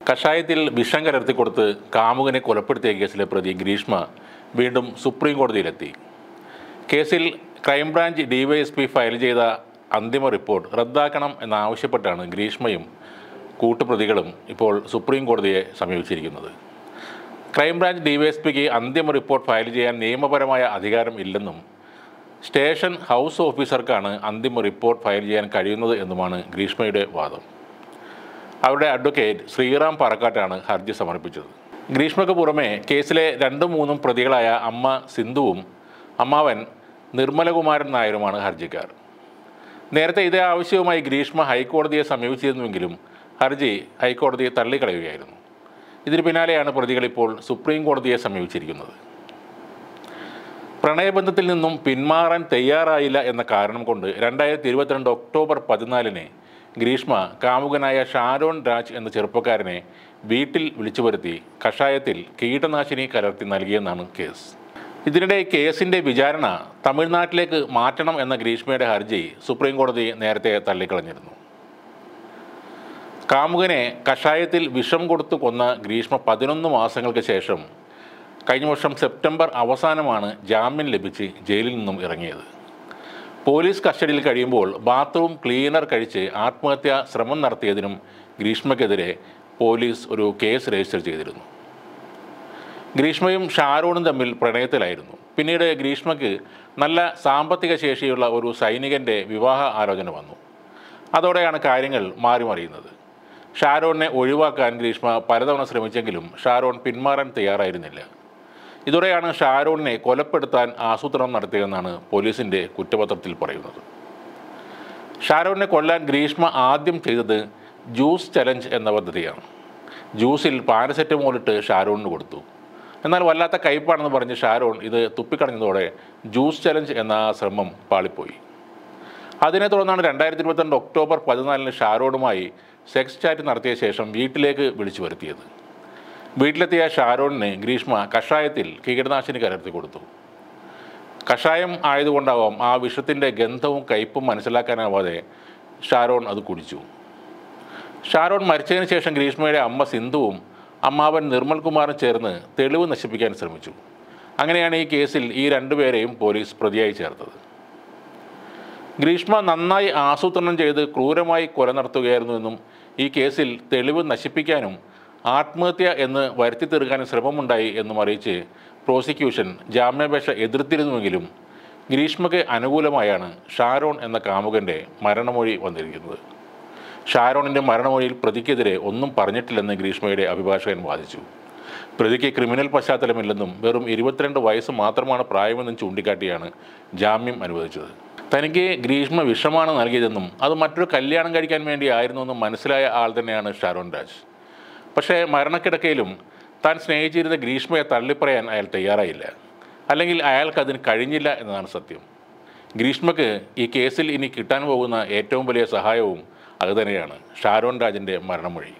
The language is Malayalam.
കഷായത്തിൽ വിഷം കലർത്തിക്കൊടുത്ത് കാമുകനെ കൊലപ്പെടുത്തിയ കേസിലെ പ്രതി ഗ്രീഷ്മ വീണ്ടും സുപ്രീം കോടതിയിലെത്തി. കേസിൽ ക്രൈംബ്രാഞ്ച് ഡിവൈഎസ്പി ഫയൽ ചെയ്ത അന്തിമ റിപ്പോർട്ട് റദ്ദാക്കണം എന്നാവശ്യപ്പെട്ടാണ് ഗ്രീഷ്മയും കൂട്ടുപ്രതികളും ഇപ്പോൾ സുപ്രീം കോടതിയെ സമീപിച്ചിരിക്കുന്നത്. ക്രൈംബ്രാഞ്ച് ഡിവൈഎസ്പിക്ക് അന്തിമ റിപ്പോർട്ട് ഫയൽ ചെയ്യാൻ നിയമപരമായ അധികാരം ഇല്ലെന്നും സ്റ്റേഷൻ ഹൗസ് ഓഫീസർക്കാണ് അന്തിമ റിപ്പോർട്ട് ഫയൽ ചെയ്യാൻ കഴിയുന്നത് എന്നുമാണ് ഗ്രീഷ്മയുടെ വാദം. അവരുടെ അഡ്വക്കേറ്റ് ശ്രീറാം പാറക്കാട്ടാണ് ഹർജി സമർപ്പിച്ചത്. ഗ്രീഷ്മയ്ക്ക് പുറമെ കേസിലെ 2-3 പ്രതികളായ അമ്മ സിന്ധുവും അമ്മാവൻ നിർമ്മലകുമാരൻ നായരുമാണ് ഹർജിക്കാർ. നേരത്തെ ഇതേ ആവശ്യവുമായി ഗ്രീഷ്മ ഹൈക്കോടതിയെ സമീപിച്ചിരുന്നുവെങ്കിലും ഹർജി ഹൈക്കോടതിയെ തള്ളിക്കളയുകയായിരുന്നു. ഇതിന് പിന്നാലെയാണ് പ്രതികൾ ഇപ്പോൾ സുപ്രീം കോടതിയെ സമീപിച്ചിരിക്കുന്നത്. പ്രണയബന്ധത്തിൽ നിന്നും പിന്മാറാൻ തയ്യാറായില്ല എന്ന കാരണം കൊണ്ട് 2022 ഒക്ടോബർ 14 ഗ്രീഷ്മ കാമുകനായ ഷാരോൺ രാജ് എന്ന ചെറുപ്പക്കാരനെ വീട്ടിൽ വിളിച്ചു വരുത്തി കഷായത്തിൽ കീടനാശിനി കലർത്തി നൽകിയെന്നാണ് കേസ്. ഇതിനിടെ കേസിൻ്റെ വിചാരണ തമിഴ്നാട്ടിലേക്ക് മാറ്റണം എന്ന ഗ്രീഷ്മയുടെ ഹർജി സുപ്രീം കോടതി നേരത്തെ തള്ളിക്കളഞ്ഞിരുന്നു. കാമുകനെ കഷായത്തിൽ വിഷം കൊടുത്തു കൊന്ന ഗ്രീഷ്മ 11 മാസങ്ങൾക്ക് ശേഷം കഴിഞ്ഞ വർഷം സെപ്റ്റംബർ അവസാനമാണ് ജാമ്യം ലഭിച്ച് ജയിലിൽ നിന്നും ഇറങ്ങിയത്. പോലീസ് കസ്റ്റഡിയിൽ കഴിയുമ്പോൾ ബാത്റൂം ക്ലീനർ കഴിച്ച് ആത്മഹത്യാ ശ്രമം നടത്തിയതിനും ഗ്രീഷ്മയ്ക്കെതിരെ പോലീസ് ഒരു കേസ് രജിസ്റ്റർ ചെയ്തിരുന്നു. ഗ്രീഷ്മയും ഷാരോണും തമ്മിൽ പ്രണയത്തിലായിരുന്നു. പിന്നീട് ഗ്രീഷ്മയ്ക്ക് നല്ല സാമ്പത്തിക ശേഷിയുള്ള ഒരു സൈനികൻ്റെ വിവാഹ ആലോചന വന്നു. അതോടെയാണ് കാര്യങ്ങൾ മാറിമറിയുന്നത്. ഷാരോണിനെ ഒഴിവാക്കാൻ ഗ്രീഷ്മ പലതവണ ശ്രമിച്ചെങ്കിലും ഷാരോൺ പിന്മാറാൻ തയ്യാറായിരുന്നില്ല. ഇതോടെയാണ് ഷാരോണിനെ കൊലപ്പെടുത്താൻ ആസൂത്രണം നടത്തിയതെന്നാണ് പോലീസിൻ്റെ കുറ്റപത്രത്തിൽ പറയുന്നത്. ഷാരോണിനെ കൊല്ലാൻ ഗ്രീഷ്മ ആദ്യം ചെയ്തത് ജ്യൂസ് ചലഞ്ച് എന്ന പദ്ധതിയാണ്. ജ്യൂസിൽ പാരസെറ്റമോൾ ഇട്ട് ഷാരോണിന് കൊടുത്തു. എന്നാൽ വല്ലാത്ത കയ്പാണെന്ന് പറഞ്ഞ് ഷാരോൺ ഇത് തുപ്പിക്കളഞ്ഞതോടെ ജ്യൂസ് ചലഞ്ച് എന്ന ശ്രമം പാളിപ്പോയി. അതിനെ തുടർന്നാണ് 2022 ഒക്ടോബർ 14 ഷാരോണുമായി സെക്സ് ചാറ്റ് നടത്തിയ ശേഷം വീട്ടിലേക്ക് വിളിച്ചു വരുത്തിയത്. വീട്ടിലെത്തിയ ഷാരോണിന് ഗ്രീഷ്മ കഷായത്തിൽ കീടനാശിനി കലർത്തി കൊടുത്തു. കഷായം ആയതുകൊണ്ടാവാം ആ വിഷത്തിൻ്റെ ഗന്ധവും കയ്പും മനസ്സിലാക്കാനാവാതെ ഷാരോൺ അത് കുടിച്ചു. ഷാരോൺ മരിച്ചതിന് ശേഷം ഗ്രീഷ്മയുടെ അമ്മ സിന്ധുവും അമ്മാവൻ നിർമ്മൽകുമാറും ചേർന്ന് തെളിവ് നശിപ്പിക്കാൻ ശ്രമിച്ചു. അങ്ങനെയാണ് ഈ കേസിൽ ഈ 2 പേരെയും പോലീസ് പ്രതിയായി ചേർത്തത്. ഗ്രീഷ്മ നന്നായി ആസൂത്രണം ചെയ്ത് ക്രൂരമായി കൊല നടത്തുകയായിരുന്നുവെന്നും ഈ കേസിൽ തെളിവ് നശിപ്പിക്കാനും ആത്മഹത്യ എന്ന് വരുത്തി തീർക്കാനും ശ്രമമുണ്ടായി എന്നും അറിയിച്ച് പ്രോസിക്യൂഷൻ ജാമ്യാപേക്ഷ എതിർത്തിരുന്നുവെങ്കിലും ഗ്രീഷ്മയ്ക്ക് അനുകൂലമായാണ് ഷാരോൺ എന്ന കാമുകൻ്റെ മരണമൊഴി വന്നിരിക്കുന്നത്. ഷാരോണിൻ്റെ മരണമൊഴിയിൽ പ്രതിക്കെതിരെ ഒന്നും പറഞ്ഞിട്ടില്ലെന്ന് ഗ്രീഷ്മയുടെ അഭിഭാഷകൻ വാദിച്ചു. പ്രതിക്ക് ക്രിമിനൽ പശ്ചാത്തലമില്ലെന്നും വെറും 22 വയസ്സ് മാത്രമാണ് പ്രായമെന്നും ചൂണ്ടിക്കാട്ടിയാണ് ജാമ്യം അനുവദിച്ചത്. തനിക്ക് ഗ്രീഷ്മ വിഷമാണ് നൽകിയതെന്നും അത് മറ്റൊരു കല്യാണം കഴിക്കാൻ വേണ്ടിയായിരുന്നുവെന്നും മനസ്സിലായ ആൾ തന്നെയാണ് ഷാരോൺ രാജ്. പക്ഷേ മരണക്കിടക്കയിലും താൻ സ്നേഹിച്ചിരുന്ന ഗ്രീഷ്മയെ തള്ളിപ്പറയാൻ അയാൾ തയ്യാറായില്ല. അല്ലെങ്കിൽ അയാൾക്കതിന് കഴിഞ്ഞില്ല എന്നതാണ് സത്യം. ഗ്രീഷ്മയ്ക്ക് ഈ കേസിൽ ഇനി കിട്ടാൻ പോകുന്ന ഏറ്റവും വലിയ സഹായവും അതുതന്നെയാണ് ഷാരോൺ രാജിൻ്റെ മരണമൊഴി.